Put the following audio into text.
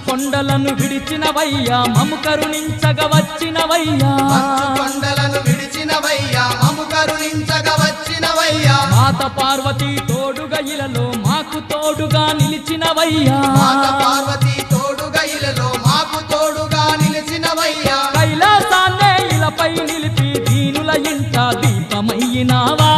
కొండలను విడిచినవయ్యా మము కరుణించగ వచ్చినవయ్యా కొండలను విడిచినవయ్యా మము కరుణించగ వచ్చినవయ్యా మాత పార్వతీ తోడుగా ఇలలో మాకు తోడుగా నిలిచినవయ్యా మాత పార్వతీ తోడుగా ఇలలో మాకు తోడుగా నిలిచినవయ్యా కైలాసాన్నే ఇలపై నిలిపి దీనుల ఇంట దీపమయ్యినావా